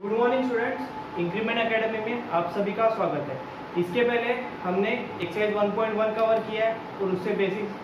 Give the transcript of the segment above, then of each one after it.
Good morning students, increment academy में आप सभी का स्वागत है। इसके पहले हमने एक्सरसाइज 1.1 कवर किया है और उससे बेसिक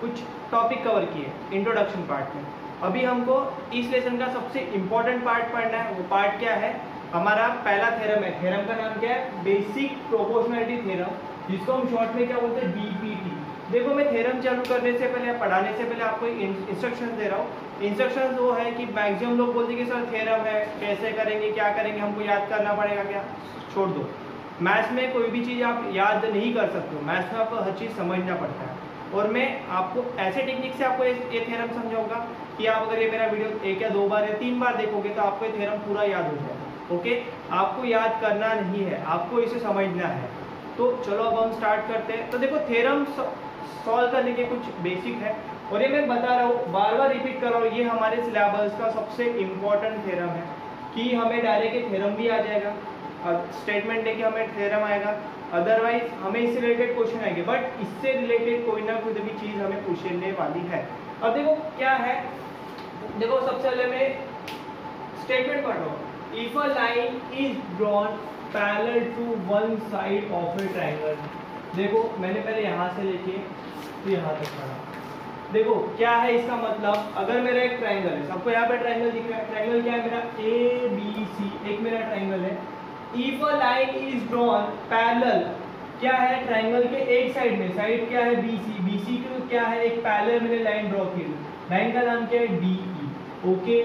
कुछ टॉपिक कवर किए इंट्रोडक्शन पार्ट में। अभी हमको इस लेसन का सबसे इम्पोर्टेंट पार्ट पढ़ना है। वो पार्ट क्या है? हमारा पहला थ्योरम है। थ्योरम का नाम क्या है? बेसिक प्रोपोर्शनैलिटी थ्योरम, जिसको हम शॉर्ट में क्या बोलते हैं? बीपीटी। देखो, मैं थ्योरम चालू करने से पहले, पढ़ाने से पहले आपको इंस्ट्रक्शन दे रहा हूँ। इंस्ट्रक्शन वो है कि मैक्सिमम लोग बोलते हैं कि सर थ्योरम है, कैसे करेंगे, क्या करेंगे, हमको याद करना पड़ेगा क्या? छोड़ दो। मैथ्स में कोई भी चीज़ आप याद नहीं कर सकते हो। मैथ्स में आपको हर चीज़ समझना पड़ता है। और मैं आपको ऐसे टेक्निक से आपको ये थ्योरम समझाऊंगा कि आप अगर ये मेरा वीडियो 1 या 2 बार या 3 बार देखोगे तो आपको ये थ्योरम पूरा याद हो जाएगा। ओके, आपको याद करना नहीं है, आपको इसे समझना है। तो चलो अब हम स्टार्ट करते हैं। तो देखो, थ्योरम सॉल्व करने के कुछ बेसिक है और ये मैं बता रहा हूँ, बार बार रिपीट कर रहा हूँ। ये हमारे सिलेबस का सबसे इम्पोर्टेंट थ्योरम है कि हमें डायरेक्ट थ्योरम भी आ जाएगा, स्टेटमेंट लेके हमें थ्योरम आएगा, अदरवाइज हमें इससे रिलेटेड क्वेश्चन आएंगे, बट इससे रिलेटेड कोई ना कोई भी चीज़ हमें पूछने वाली है। अब देखो क्या है, देखो सबसे पहले मैं स्टेटमेंट पढ़ रहा हूँ। If a line is drawn parallel to one side of a triangle. देखो, मैंने पहले यहाँ से लेके तो यहाँ तक पढ़ा। देखो क्या है इसका मतलब, अगर मेरा एक ट्रायंगल है, सबको यहाँ पे ट्रायंगल दिख रहा है। ट्रायंगल क्या है मेरा? ए बी सी, एक मेरा ट्रायंगल है। If a line is drawn parallel, क्या है? ट्रायंगल के एक साइड में, साइड क्या है? बी सी, बी सी को क्या है? एक पैरेलल मैंने लाइन ड्रॉ की। लाइन का नाम क्या है? D E. Okay,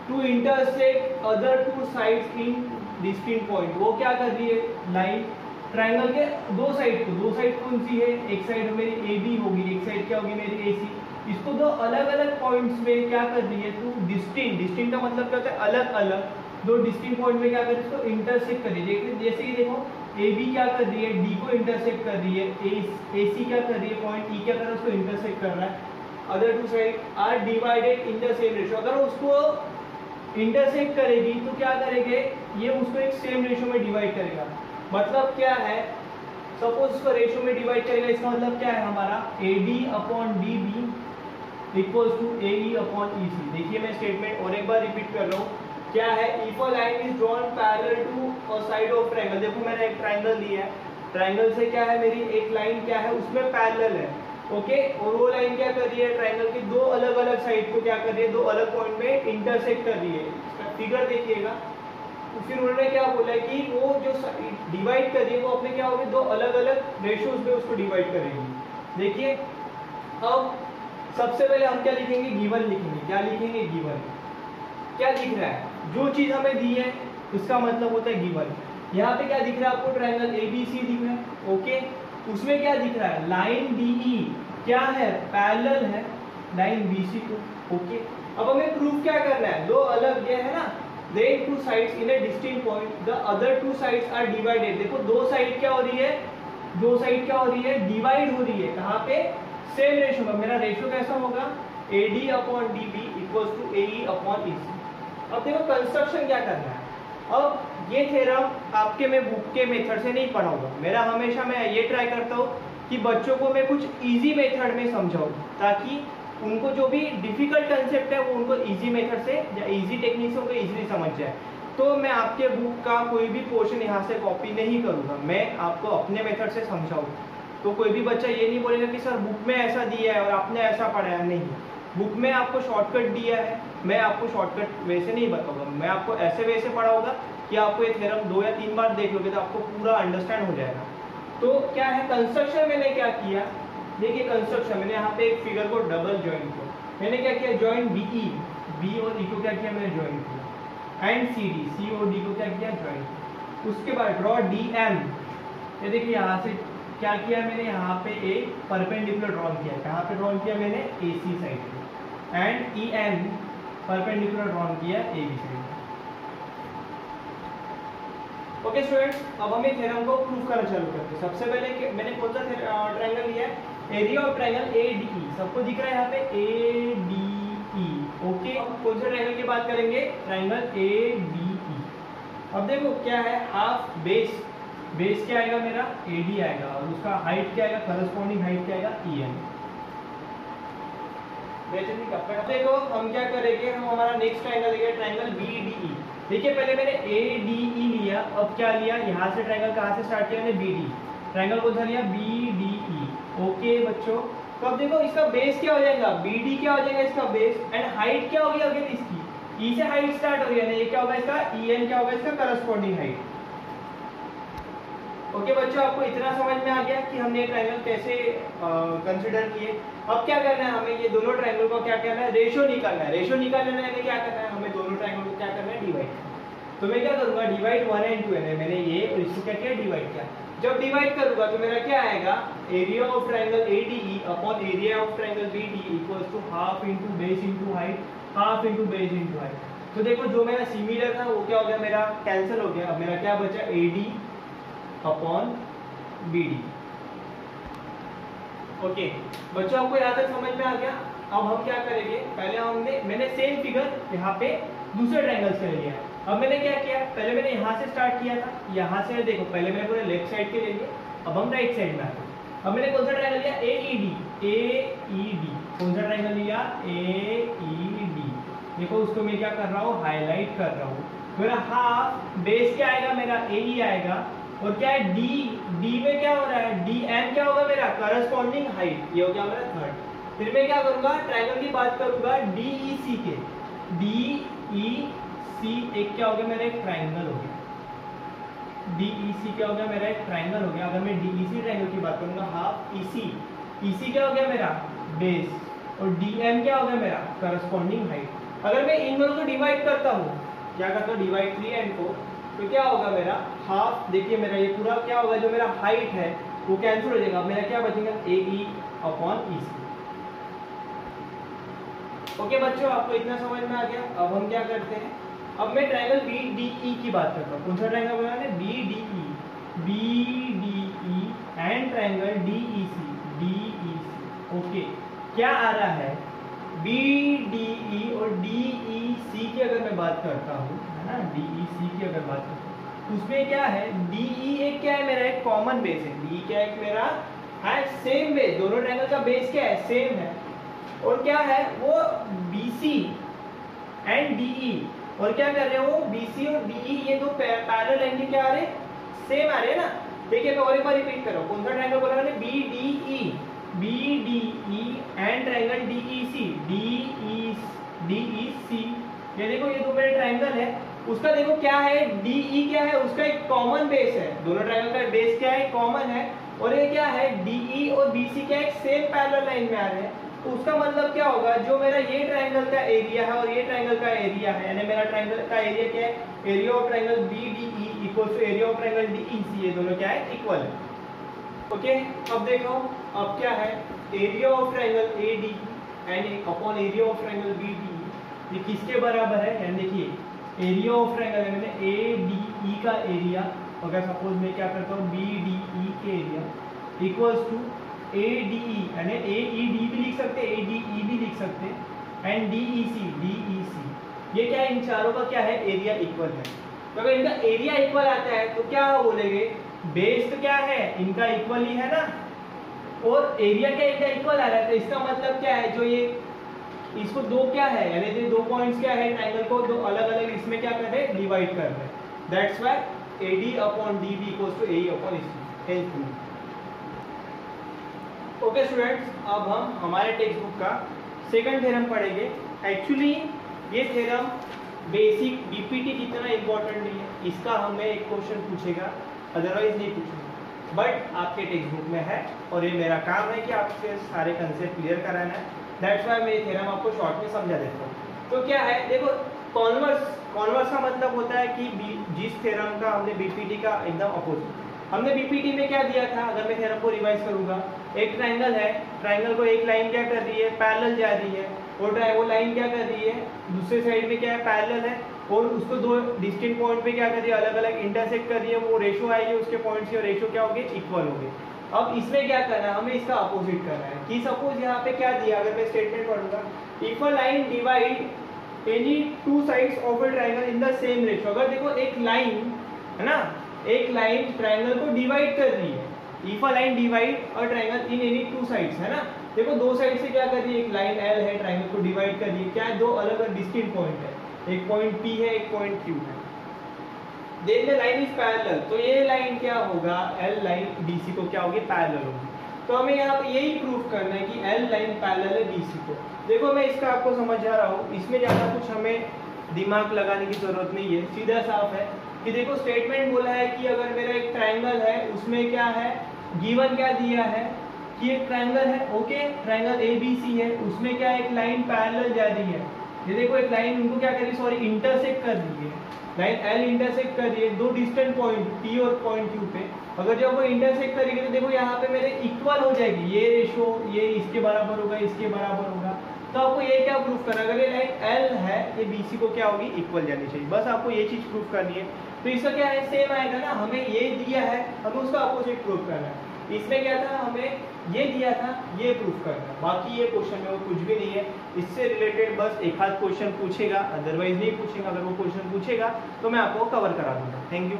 to intersect other two sides in distinct point. वो क्या कर रही है? लाइन ट्रायंगल के दो साइड को, दो साइड कौन सी है? एक साइड मेरी ए बी होगी, एक साइड क्या होगी मेरी ए सी। इसको दो अलग अलग पॉइंट्स में क्या कर रही है? टू डिस्टिंक्ट, डिस्टिंक्ट का मतलब क्या होता है? अलग अलग। दो डिस्टिंक्ट पॉइंट में क्या कर रही है? इसको इंटरसेक्ट कर रही है। जैसे कि देखो, ए बी क्या कर रही है? डी को इंटरसेक्ट कर रही है। ए सी क्या कर रही है? पॉइंट ई क्या कर रहा है? उसको इंटरसेक्ट कर रहा है। Other two side are divided in the same ratio. अगर उसको इंटरसेक्ट करेगी तो क्या करेंगे? ये उसको एक सेम रेशियो में डिवाइड करेगा। मतलब क्या है? सपोज उसको रेशियो में डिवाइड करेगा, इसका मतलब क्या है हमारा? A D upon D B equals to A E upon E C. देखिए, मैं स्टेटमेंट और एक बार रिपीट कर रहा हूँ। क्या है? If a line is drawn parallel to a side of triangle. देखो, मैंने एक ट्रायंगल लिया है। ट्रायंगल से क्या है? मेरी एक लाइन क्या है? उसमें पैरेलल है। ओके, और वो लाइन क्या कर रही है? ट्रायंगल की दो अलग अलग साइड को क्या कर रही है? दो अलग पॉइंट में इंटरसेक्ट कर रही है। इसका फिगर देखिएगा। तो फिर उन्होंने क्या बोला है कि वो जो डिवाइड कर रही है वो अपने क्या होगी? दो अलग अलग रेशियोज में उसको डिवाइड करेगी। देखिए, अब सबसे पहले हम क्या लिखेंगे? गिवन लिखेंगे। क्या लिखेंगे? गिवन। क्या दिख रहा है? जो चीज हमें दी है उसका मतलब होता है गिवन। यहाँ पे क्या दिख रहा है आपको? ट्रायंगल ए बी सी दिख रहा है। ओके, उसमें क्या दिख रहा है? लाइन डी ई क्या है? पैरेलल है लाइन बी सी को। ओके, अब हमें प्रूफ क्या करना है? दो अलग ये है ना, then two sides in a distinct point, the other two sides are divided। देखो, दो साइड क्या हो रही है? दो साइड क्या हो रही है? डिवाइड हो रही है। कहाँ पे? सेम रेशियो में। मेरा रेशियो कैसा होगा? A D upon D B equals to A E upon E C. अब देखो, कंस्ट्रक्शन क्या करना है। अब ये थ्योरम आपके मैं बुक के मेथड से नहीं पढ़ाऊंगा। मेरा हमेशा मैं ये ट्राई करता हूँ कि बच्चों को मैं कुछ इजी मेथड में समझाऊँ, ताकि उनको जो भी डिफिकल्ट कंसेप्ट है वो उनको इजी मेथड से या इजी टेक्निक से उनको इजीली समझ जाए। तो मैं आपके बुक का कोई भी पोर्शन यहाँ से कॉपी नहीं करूँगा, मैं आपको अपने मेथड से समझाऊँ। तो कोई भी बच्चा ये नहीं बोलेगा कि सर बुक में ऐसा दिया है और आपने ऐसा पढ़ाया। नहीं, बुक में आपको शॉर्टकट दिया है, मैं आपको शॉर्टकट वैसे नहीं बताऊँगा। मैं आपको ऐसे वैसे पढ़ाऊँगा कि आपको ये थ्योरम 2 या 3 बार देख लोगे तो आपको पूरा अंडरस्टैंड हो जाएगा। तो क्या है कंस्ट्रक्शन? मैंने क्या किया? देखिए, कंस्ट्रक्शन मैंने यहाँ पे एक फिगर को डबल ज्वाइन किया। मैंने क्या किया? ज्वाइन बी ई, बी और ई को क्या किया? मैंने ज्वाइन किया। एंड सी डी, सी और डी को क्या किया? ज्वाइन किया। उसके बाद ड्रॉ डी एम। ये देखिए, यहाँ से क्या किया मैंने? यहाँ पे एक परपेंडिकुलर ड्रॉ किया। कहाँ पे ड्रॉ किया मैंने? ए सी साइड पे। And E N perpendicular draw किया A B side. Okay students, अब हम इस थ्योरम को प्रूफ करना चालू करते हैं। सबसे पहले मैंने कौन सा ट्रायंगल लिया है? Area of triangle A D E. सबको दिख रहा है यहाँ पे? A D E. ओके, कौन से ट्रायंगल की बात करेंगे? Triangle A D E. अब देखो क्या है? हाफ बेस, बेस क्या आएगा मेरा? ए डी आएगा, और उसका हाइट क्या आएगा? करस्पॉन्डिंग हाइट क्या आएगा? E N. देखो हम क्या करेंगे? हम हमारा नेक्स्ट ट्रायंगल लेंगे, ट्रायंगल बी डी ई। देखिए पहले मैंने ए डी ई लिया, अब क्या लिया, यहाँ से ट्रायंगल कहाँ से स्टार्ट किया मैंने, बी डी, ट्रायंगल कौन सा लिया, बी डी ई। ओके बच्चों, तो अब देखो इसका बेस क्या हो जाएगा, बी डी क्या हो जाएगा इसका बेस, एंड हाइट क्या होगी अगेन इसकी, ई से हाइट स्टार्ट हो रही है ना, ये क्या होगा इसका ई एन, क्या होगा इसका करस्पॉन्डिंग हाइट। ओके बच्चों, आपको इतना समझ में आ गया कि हमने ट्रायंगल कैसे कंसीडर किए। अब क्या करना है, हमें ये दोनों ट्रायंगल को क्या करना है, रेशियो निकालना है। रेशियो निकालने में क्या करना है, हमें दोनों ट्रायंगल को क्या करना है, डिवाइड। तो मैं क्या करूंगा, डिवाइड 1 एंड 2 है, मैंने ये और इसको क्या किया, डिवाइड किया। जब डिवाइड करूंगा तो मेरा क्या आएगा, area of triangle ADE upon area of triangle BDE equals to half into base into height, half into base into height. तो देखो जो मेरा सिमिलर था वो क्या हो गया, मेरा कैंसिल हो गया। अब मेरा क्या बचा, AD अपॉन BD। ओके बच्चों, आपको यहाँ तक समझ में आ गया। अब हम क्या करेंगे, पहले मैंने सेम फिगर यहाँ पे दूसरे ट्रायंगल्स के लिए लिया है। अब मैंने क्या किया, पहले मैंने यहाँ से स्टार्ट किया था, यहाँ से देखो पहले मैंने पूरे लेफ्ट साइड के ले लिए, अब हम राइट साइड में आ गए। अब मैंने कौन सा ट्रायंगल लिया, AED। कौन सा ट्रायंगल लिया, AED। देखो उसको मैं क्या कर रहा हूँ, हाईलाइट कर रहा हूँ। मेरा हाफ बेस क्या आएगा, मेरा AE आएगा, और क्या है डी में क्या हो रहा है, DM क्या होगा मेरा करस्पॉन्डिंग हाइट, ये हो गया मेरा थर्ड। फिर मैं क्या करूंगा, ट्रायंगल की बात करूंगा DEC के, DEC एक क्या हो गया मेरा, एक ट्रायंगल हो गया। DEC क्या हो गया मेरा, एक ट्रायंगल हो गया। अगर मैं DEC ट्रायंगल की बात करूंगा, हाफ EC क्या हो गया मेरा, बेस, और DM क्या हो गया मेरा करस्पॉन्डिंग हाइट। अगर मैं इन दोनों को डिवाइड करता हूँ, क्या करता हूँ, डिवाइड 3 एंड 4, तो क्या होगा मेरा हाफ, देखिए मेरा ये पूरा क्या होगा, जो मेरा हाइट है वो कैंसिल हो जाएगा। मेरा क्या बचेगा, AE अपॉन EC। ओके बच्चों, आपको इतना समझ में आ गया। अब हम क्या करते हैं, अब मैं ट्रायंगल BDE की बात करता हूँ। कौन सा ट्रायंगल बोला है, BDE and triangle DEC। Okay, क्या आ रहा है, BDE और DEC की अगर मैं बात करता हूँ, है ना, DEC की अगर बात करता हूँ, उसमें क्या है, DE एक क्या है मेरा, एक कॉमन बेस है। DE क्या है मेरा, है सेम बेस, दोनों ट्रायंगल का बेस क्या है, सेम है। और क्या है वो, BC एंड DE, और क्या कर रहे हैं वो, BC और DE ये दो पैरेलल एंगल क्या आ रहे, सेम आ रहे हैं ना। देखिए मैं और एक बार रिपीट कर रहा हूँ, कौन सा ट्रायंगल बोला मैंने, BDE एंड ट्रायंगल DEC। ये देखो ये दो मेरे ट्रायंगल है, उसका देखो क्या है, DE क्या है, उसका एक कॉमन बेस है, दोनों ट्रायंगल का बेस क्या है, कॉमन है। और ये क्या है, DE और BC क्या है, सेम पैरेलल लाइन में आ रहे हैं। तो उसका मतलब क्या होगा, जो मेरा ये ट्रायंगल का एरिया है और ये ट्रायंगल का एरिया है, यानी मेरा ट्रायंगल का एरिया क्या है, area of triangle BDE equals to area of triangle DEC, ये दोनों क्या है, इक्वल है। ओके, अब देखो अब क्या है, area of triangle ADE and upon area of triangle BDE, ये किसके बराबर है, यानी देखिए एरिया ऑफ ट्रायंगल है मैंने ADE का एरिया, अगर सपोज मैं क्या करता हूँ, BDE के एरिया इक्वल्स टू ADE, यानी AED भी लिख सकते हैं, ADE भी लिख सकते हैं, एंड DEC। ये क्या है, इन चारों का क्या है, एरिया इक्वल है। तो अगर इनका एरिया इक्वल आता है तो क्या बोलेंगे, बेस तो क्या है इनका इक्वल ही है ना, और एरिया क्या इनका इक्वल आ रहा है, तो इसका मतलब क्या है, जो ये इसको दो क्या है, यानी जो दो पॉइंट्स क्या है, ट्रायंगल को दो अलग अलग इसमें क्या कर रहे हैं, डिवाइड कर रहे हैं। That's why AD upon DB equals to AE upon EC। Okay students, अब हम हमारे टेक्स्ट बुक का सेकंड थ्योरम पढ़ेंगे। एक्चुअली ये थ्योरम बेसिक BPT जितना इम्पोर्टेंट नहीं है, इसका हमें एक क्वेश्चन पूछेगा, अदरवाइज नहीं पूछेगा, बट आपके टेक्स्ट बुक में है और ये मेरा काम है कि आपसे सारे कंसेप्ट क्लियर कराना है। दैट्स व्हाई मैं ये थ्योरम आपको शॉर्ट में समझा देता हूँ। तो क्या है, देखो कॉन्वर्स का मतलब होता है कि जिस थ्योरम का हमने BPT का एकदम अपोजिट, हमने BPT में क्या दिया था, अगर मैं थ्योरम को रिवाइज करूंगा, एक ट्रायंगल है, ट्रायंगल को एक लाइन क्या कर रही है, पैरेलल जा रही है, और वो लाइन क्या कर रही है, दूसरे साइड में क्या है, पैरेलल है, और उसको दो डिस्टिंक्ट पॉइंट पे क्या कर रही है, अलग अलग इंटरसेक्ट कर रही है, वो रेशो आएगी उसके पॉइंट्स की, और रेशो क्या होगी, इक्वल होगी। अब इसमें क्या करना है, हमें इसका अपोजिट करना है कि सपोज यहाँ पे क्या दिया, अगर मैं स्टेटमेंट पढ़ूंगा, if a line divide any two sides of a triangle in the same ratio. अगर देखो एक लाइन है ना, एक लाइन ट्रायंगल को डिवाइड कर रही है, if a line divide a triangle in any two sides, है ना, देखो दो साइड से क्या कर रही है, एक लाइन L है, ट्रायंगल को डिवाइड कर रही है, क्या है, दो अलग अलग डिस्टिंक्ट पॉइंट है, एक पॉइंट P है, एक पॉइंट Q है। Then the line is parallel, तो ये लाइन क्या होगा, एल लाइन बीसी को क्या होगी, पैरेलल होगी। तो हमें यहाँ पे यही प्रूफ करना है कि एल लाइन पैरेलल है बीसी को। देखो मैं इसका आपको समझा रहा हूँ, इसमें ज़्यादा कुछ हमें दिमाग लगाने की जरूरत नहीं है, सीधा साफ है कि देखो स्टेटमेंट बोला है कि अगर मेरा एक ट्राइंगल है उसमें क्या है, गिवन क्या दिया है कि एक ट्राइंगल है, ओके ट्राइंगल एबीसी है, उसमें क्या एक लाइन पैरेलल जा रही है। ये देखो एक लाइन उनको क्या कर रही है, सॉरी इंटरसेक्ट कर रही है, लाइन एल इंटरसेक्ट कर रही है दो डिस्टेंट पॉइंट पी और पॉइंट क्यू पे। अगर जब वो इंटरसेक्ट करेगी तो देखो यहाँ पे मेरे इक्वल हो जाएगी, ये रेशो ये इसके बराबर होगा, इसके बराबर होगा। तो आपको ये क्या प्रूफ करना है, अगर ये लाइन एल है ये बीसी को क्या होगी, इक्वल जानी चाहिए, बस आपको ये चीज प्रूफ करनी है। तो इसका क्या है, सेम आएगा ना, हमें ये दिया है हमें उसका अपोजिट प्रूफ करना है। इसमें क्या था, हमें ये दिया था ये प्रूफ करना है, बाकी ये क्वेश्चन में वो कुछ भी नहीं है। इससे रिलेटेड बस एक आध क्वेश्चन पूछेगा, अदरवाइज नहीं पूछेगा। अगर वो क्वेश्चन पूछेगा तो मैं आपको कवर करा दूंगा। Thank you.